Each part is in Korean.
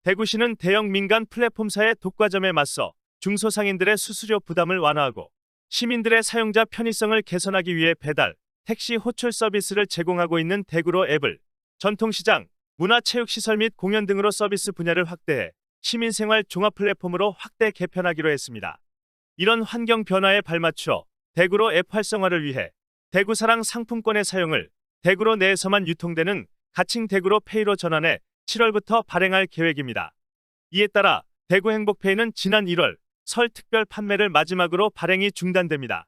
대구시는 대형 민간 플랫폼사의 독과점에 맞서 중소상인들의 수수료 부담을 완화하고 시민들의 사용자 편의성을 개선하기 위해 배달, 택시 호출 서비스를 제공하고 있는 대구로 앱을 전통시장, 문화체육시설 및 공연 등으로 서비스 분야를 확대해 시민생활 종합 플랫폼으로 확대 개편하기로 했습니다. 이런 환경 변화에 발맞춰 대구로 앱 활성화를 위해 대구사랑 상품권의 사용을 대구로 내에서만 유통되는 가칭 대구로 페이로 전환해 7월부터 발행할 계획입니다. 이에 따라 대구 행복페이는 지난 1월 설 특별 판매를 마지막으로 발행이 중단됩니다.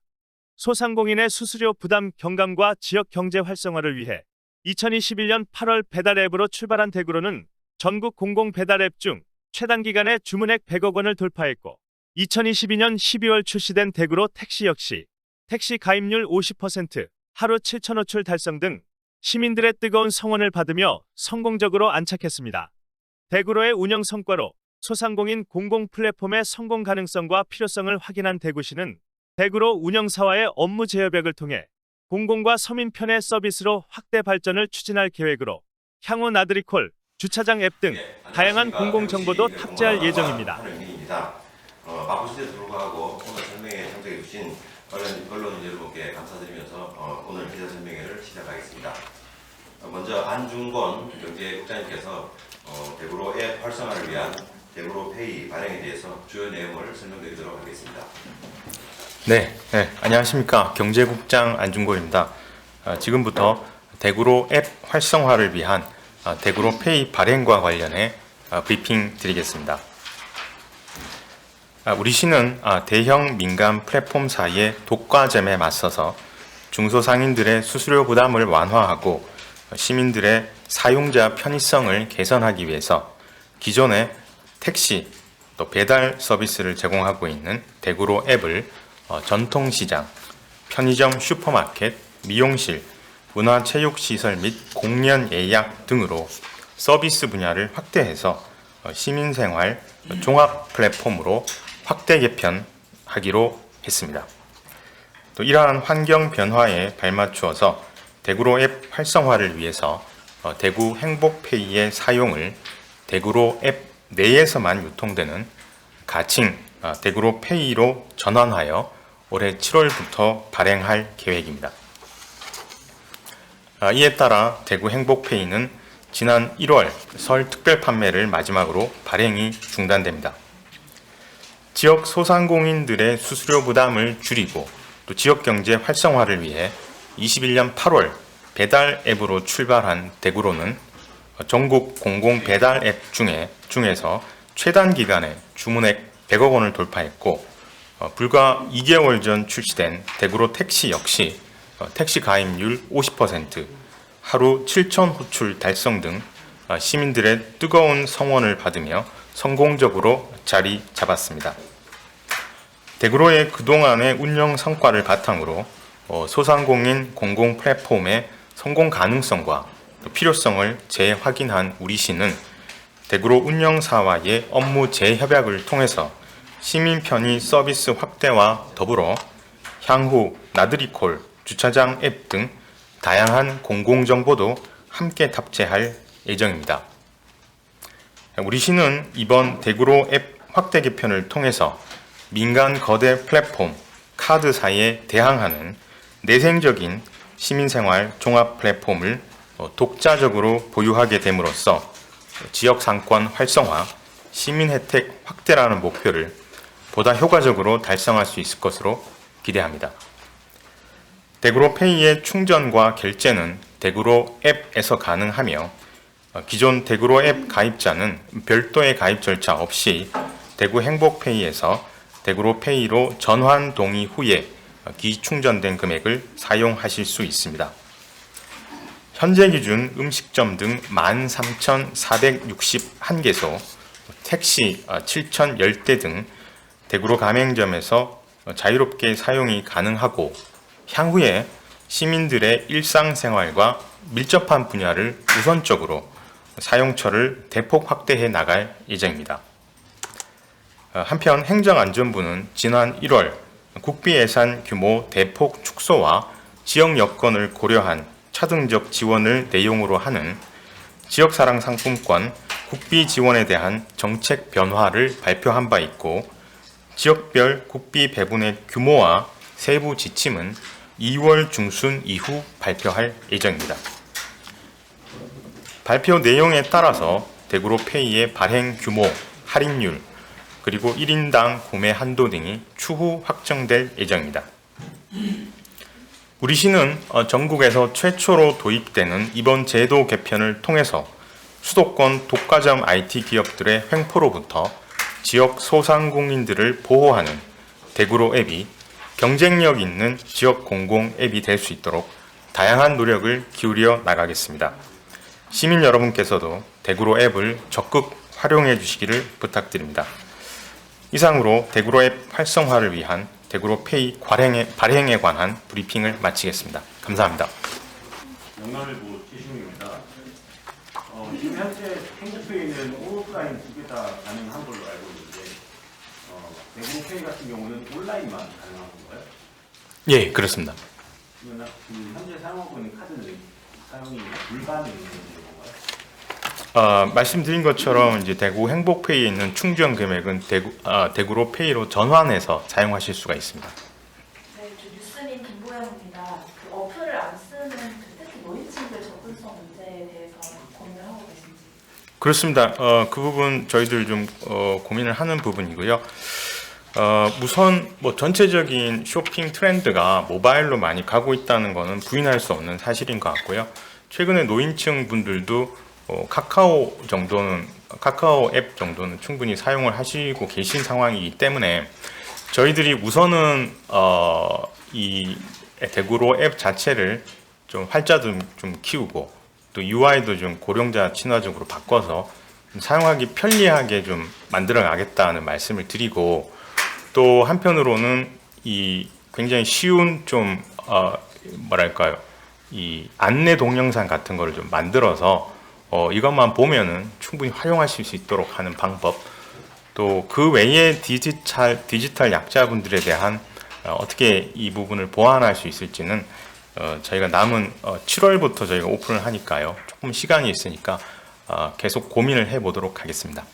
소상공인의 수수료 부담 경감과 지역 경제 활성화를 위해 2021년 8월 배달 앱으로 출발한 대구로는 전국 공공 배달 앱 중 최단기간에 주문액 100억 원을 돌파했고 2022년 12월 출시된 대구로 택시 역시 택시 가입률 50%, 하루 7천 호출 달성 등 시민들의 뜨거운 성원을 받으며 성공적으로 안착했습니다. 대구로의 운영 성과로 소상공인 공공 플랫폼의 성공 가능성과 필요성을 확인한 대구시는 대구로 운영사와의 업무 재협약을 통해 공공과 서민 편의 서비스로 확대 발전을 추진할 계획으로 향후 나들이콜, 주차장 앱 등 다양한 공공 정보도 탑재할 예정입니다. 바쁘신데도 불구하고 오늘 설명회에 참석해 주신 언론 여러분께 감사드리면서 오늘 기자 설명회를 시작하겠습니다. 먼저 안중권 경제국장님께서 대구로 앱 활성화를 위한 대구로 페이 발행에 대해서 주요 내용을 설명드리도록 하겠습니다. 네, 안녕하십니까. 경제국장 안중권입니다. 지금부터 대구로 앱 활성화를 위한 대구로 페이 발행과 관련해 브리핑 드리겠습니다. 우리 시는 대형 민간 플랫폼사의 독과점에 맞서서 중소상인들의 수수료 부담을 완화하고 시민들의 사용자 편의성을 개선하기 위해서 기존의 택시 또 배달 서비스를 제공하고 있는 대구로 앱을 전통시장, 편의점, 슈퍼마켓, 미용실, 문화체육시설 및 공연 예약 등으로 서비스 분야를 확대해서 시민생활 종합 플랫폼으로 확대 개편하기로 했습니다. 또 이러한 환경 변화에 발맞추어서 대구로 앱 활성화를 위해서 대구 행복페이의 사용을 대구로 앱 내에서만 유통되는 가칭 대구로 페이로 전환하여 올해 7월부터 발행할 계획입니다. 이에 따라 대구 행복페이는 지난 1월 설 특별 판매를 마지막으로 발행이 중단됩니다. 지역 소상공인들의 수수료 부담을 줄이고 또 지역 경제 활성화를 위해 21년 8월 배달 앱으로 출발한 대구로는 전국 공공 배달 앱 중에서 최단 기간에 주문액 100억 원을 돌파했고 불과 2개월 전 출시된 대구로 택시 역시 택시 가입률 50%, 하루 7천 호출 달성 등 시민들의 뜨거운 성원을 받으며 성공적으로 자리 잡았습니다. 대구로의 그동안의 운영 성과를 바탕으로 소상공인 공공 플랫폼의 성공 가능성과 필요성을 재확인한 우리 시는 대구로 운영사와의 업무 재협약을 통해서 시민 편의 서비스 확대와 더불어 향후 나들이콜, 주차장 앱 등 다양한 공공정보도 함께 탑재할 예정입니다. 우리 시는 이번 대구로 앱 확대 개편을 통해서 민간 거대 플랫폼, 카드사에 대항하는 내생적인 시민생활 종합 플랫폼을 독자적으로 보유하게 됨으로써 지역 상권 활성화, 시민 혜택 확대라는 목표를 보다 효과적으로 달성할 수 있을 것으로 기대합니다. 대구로 페이의 충전과 결제는 대구로 앱에서 가능하며 기존 대구로 앱 가입자는 별도의 가입 절차 없이 대구 행복페이에서 대구로 페이로 전환 동의 후에 기충전된 금액을 사용하실 수 있습니다. 현재 기준 음식점 등 13,461개소, 택시 7,010대 등 대구로 가맹점에서 자유롭게 사용이 가능하고 향후에 시민들의 일상생활과 밀접한 분야를 우선적으로 사용처를 대폭 확대해 나갈 예정입니다. 한편 행정안전부는 지난 1월 국비예산 규모 대폭 축소와 지역 여건을 고려한 차등적 지원을 내용으로 하는 지역사랑 상품권 국비 지원에 대한 정책 변화를 발표한 바 있고 지역별 국비 배분의 규모와 세부 지침은 2월 중순 이후 발표할 예정입니다. 발표 내용에 따라서 대구로페이의 발행 규모, 할인율, 그리고 1인당 구매 한도 등이 추후 확정될 예정입니다. 우리 시는 전국에서 최초로 도입되는 이번 제도 개편을 통해서 수도권 독과점 IT 기업들의 횡포로부터 지역 소상공인들을 보호하는 대구로 앱이 경쟁력 있는 지역 공공 앱이 될 수 있도록 다양한 노력을 기울여 나가겠습니다. 시민 여러분께서도 대구로 앱을 적극 활용해 주시기를 부탁드립니다. 이상으로 대구로 앱 활성화를 위한 대구로 페이 발행에 관한 브리핑을 마치겠습니다. 감사합니다. 영남일보 최시웅입니다. 지금 현재 행복페이는 오프라인 두 개 다 가능한 걸로 알고 있는데 대구페이 같은 경우는 온라인만 가능한 건가요? 예, 그렇습니다. 그러면 현재 사용하고 있는 카드는 사용이 불가능한 건가요? 말씀드린 것처럼 이제 대구 행복페이에 있는 충전 금액은 대구로 페이로 전환해서 사용하실 수가 있습니다. 네, 뉴스민 김보영입니다. 그 어플을 안 쓰는 특히 노인층들 접근성 문제에 대해서 고민을 하고 계신지. 그렇습니다. 그 부분 저희들 좀 고민을 하는 부분이고요. 우선 뭐 전체적인 쇼핑 트렌드가 모바일로 많이 가고 있다는 것은 부인할 수 없는 사실인 것 같고요. 최근에 노인층 분들도 카카오 앱 정도는 충분히 사용을 하시고 계신 상황이기 때문에 저희들이 우선은 이 대구로 앱 자체를 좀 활자 좀 키우고 또 UI도 좀 고령자 친화적으로 바꿔서 좀 사용하기 편리하게 좀 만들어 가겠다는 말씀을 드리고 또 한편으로는 이 굉장히 쉬운 좀 뭐랄까요 이 안내 동영상 같은 거를 좀 만들어서 이것만 보면은 충분히 활용하실 수 있도록 하는 방법 또 그 외에 디지털 약자분들에 대한 어떻게 이 부분을 보완할 수 있을지는 저희가 남은 7월부터 저희가 오픈을 하니까요 조금 시간이 있으니까 계속 고민을 해보도록 하겠습니다.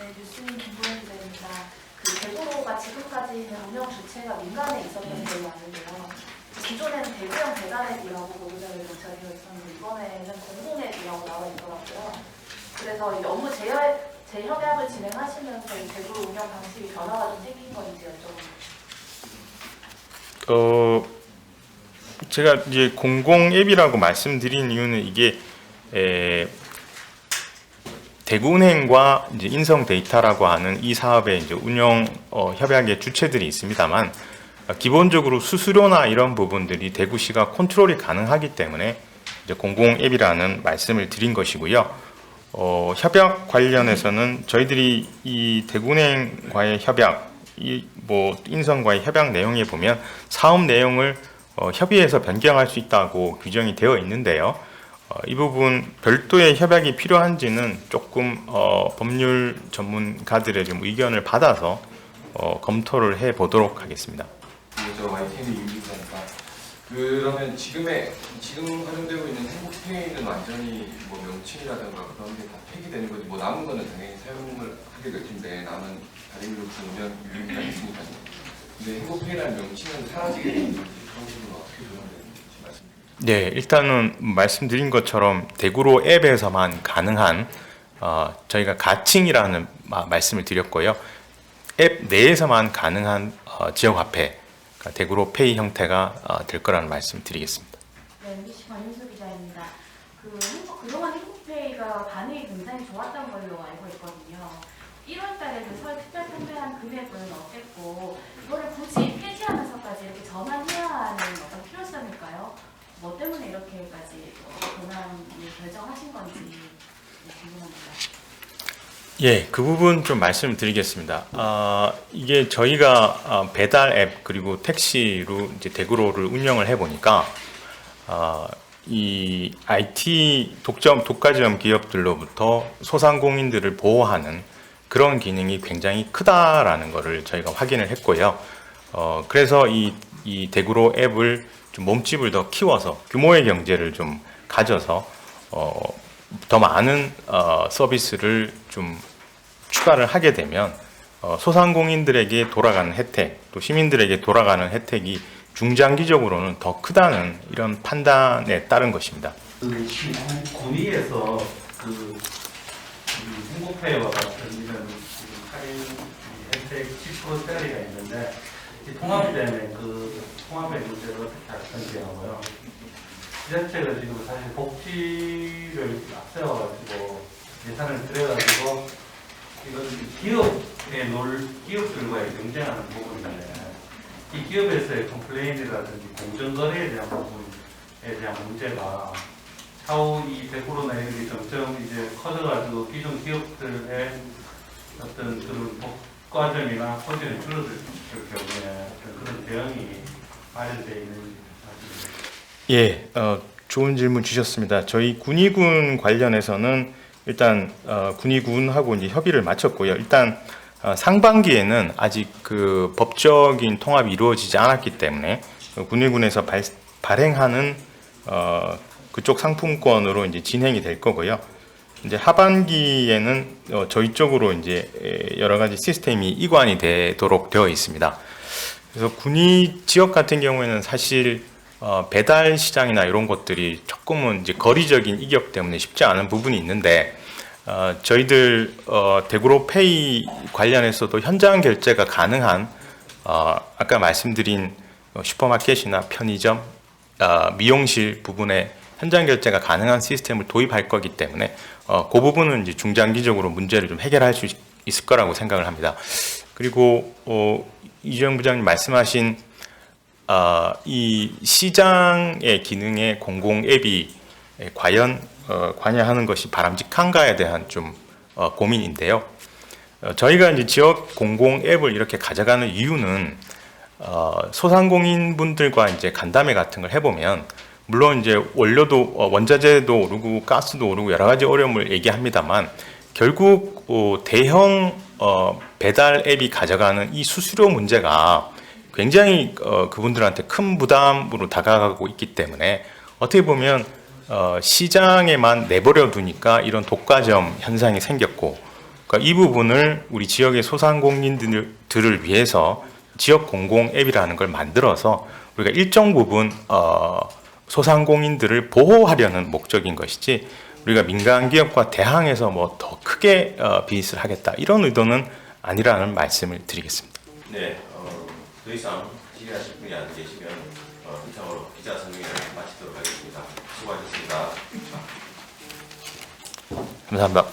네, 뉴스민 김보영 기자입니다. 그 대구로가 지금까지는 운영 주체가 민간에 있었던 걸로 아는데요. 기존에는 대구형 배달앱이라고 보도자료에 노출되어 있었는데 이번에는 공공앱이라고 나와 있더라고요. 그래서 이 업무 재협약을 진행하시면서 이 대구로 운영 방식이 변화가 좀 생긴 건지 여쭤봅니다. 제가 이제 공공 앱이라고 말씀드린 이유는 이게 대구은행과 이제 인성데이터라고 하는 이 사업의 이제 운영 협약의 주체들이 있습니다만 기본적으로 수수료나 이런 부분들이 대구시가 컨트롤이 가능하기 때문에 이제 공공 앱이라는 말씀을 드린 것이고요. 협약 관련해서는 저희들이 이 대구은행과의 협약, 뭐 인성과의 협약 내용에 보면 사업 내용을 협의해서 변경할 수 있다고 규정이 되어 있는데요. 이 부분 별도의 협약이 필요한지는 조금 법률 전문가들의 좀 의견을 받아서 검토를 해 보도록 하겠습니다. 저 YTN 유기사니까 그러면 지금 활용되고 있는 행복페이는 완전히 뭐 명칭이라든가 그런 게 다 폐기되는 거지 뭐 남은 거는 당연히 사용을 하게 될 텐데 남은 다른 그 운영 유의가 있으니까요. 근데 행복페이라는 명칭은 사라지게 되는 건지 그런 부분은 어떻게 조정되는지 말씀드립니다. 네, 일단은 말씀드린 것처럼 대구로 앱에서만 가능한 저희가 가칭이라는 말씀을 드렸고요. 앱 내에서만 가능한 지역화폐, 그러니까 대구로 페이 형태가 될 거라는 말씀 드리겠습니다. 네, MBC 권윤수 기자입니다. 그동안 행복페이가 반응이 굉장히 좋았던 걸로 알고 있거든요. 1월 달에 그 설 특별 판매한 금액은 어땠고 이거를 굳이 폐지하면서까지 이렇게 전환해야 하는 어떤 필요성일까요? 뭐 때문에 이렇게까지 전환을 결정하신 건지 궁금합니다. 예, 그 부분 좀 말씀드리겠습니다. 이게 저희가 배달 앱 그리고 택시로 이제 대구로를 운영을 해보니까 이 IT 독과점 기업들로부터 소상공인들을 보호하는 그런 기능이 굉장히 크다라는 것을 저희가 확인을 했고요. 그래서 이 대구로 앱을 좀 몸집을 더 키워서 규모의 경제를 좀 가져서 더 많은 서비스를 좀 추가를 하게 되면 소상공인들에게 돌아가는 혜택, 또 시민들에게 돌아가는 혜택이 중장기적으로는 더 크다는 이런 판단에 따른 것입니다. 군위에서 행복페이와 같은 이런 할인 혜택 10%짜리가 있는데 이 통합 때문에 그 통합의 문제를 어떻게 할지하고요. 지자체가 지금 사실 복지를 앞세워가지고 예산을 들여가지고 이건 기업들과의 경쟁하는 부분인데 이 기업에서의 컴플레인이라든지 공정거래에 대한 부분에 대한 문제가 차후 이 100%나 이런 점점 이제 커져가지고 기존 기업들의 어떤 그런 과정이나 소진이 줄어들 경우에 그런 대응이 마련되어 있는 사실입니다. 예, 좋은 질문 주셨습니다. 저희 군의군 관련해서는 일단 군의군하고 이제 협의를 마쳤고요. 일단 상반기에는 아직 그 법적인 통합이 이루어지지 않았기 때문에 군의군에서 발행하는 그쪽 상품권으로 이제 진행이 될 거고요. 이제 하반기에는 저희 쪽으로 이제 여러 가지 시스템이 이관이 되도록 되어 있습니다. 그래서 군의 지역 같은 경우에는 사실 배달 시장이나 이런 것들이 조금은 이제 거리적인 이격 때문에 쉽지 않은 부분이 있는데 저희들 대구로페이 관련해서도 현장 결제가 가능한 아까 말씀드린 슈퍼마켓이나 편의점, 미용실 부분에 현장 결제가 가능한 시스템을 도입할 거기 때문에 그 부분은 이제 중장기적으로 문제를 좀 해결할 수 있을 거라고 생각을 합니다. 그리고 이주영 부장님 말씀하신 이 시장의 기능에 공공 앱이 과연 관여하는 것이 바람직한가에 대한 좀 고민인데요. 저희가 이제 지역 공공 앱을 이렇게 가져가는 이유는 소상공인 분들과 이제 간담회 같은 걸 해보면 물론 이제 원료도 원자재도 오르고 가스도 오르고 여러 가지 어려움을 얘기합니다만 결국 대형 배달 앱이 가져가는 이 수수료 문제가 굉장히 그분들한테 큰 부담으로 다가가고 있기 때문에 어떻게 보면 시장에만 내버려 두니까 이런 독과점 현상이 생겼고, 그러니까 이 부분을 우리 지역의 소상공인들을 위해서 지역 공공 앱이라는 걸 만들어서 우리가 일정 부분 소상공인들을 보호하려는 목적인 것이지 우리가 민간 기업과 대항해서 뭐 더 크게 비즈니스를 하겠다 이런 의도는 아니라는 말씀을 드리겠습니다. 네, 더 이상 질의하실 분이 안 계시면 이상으로 기자 설명회를 마치도록 하겠습니다. 수고하셨습니다. 감사합니다.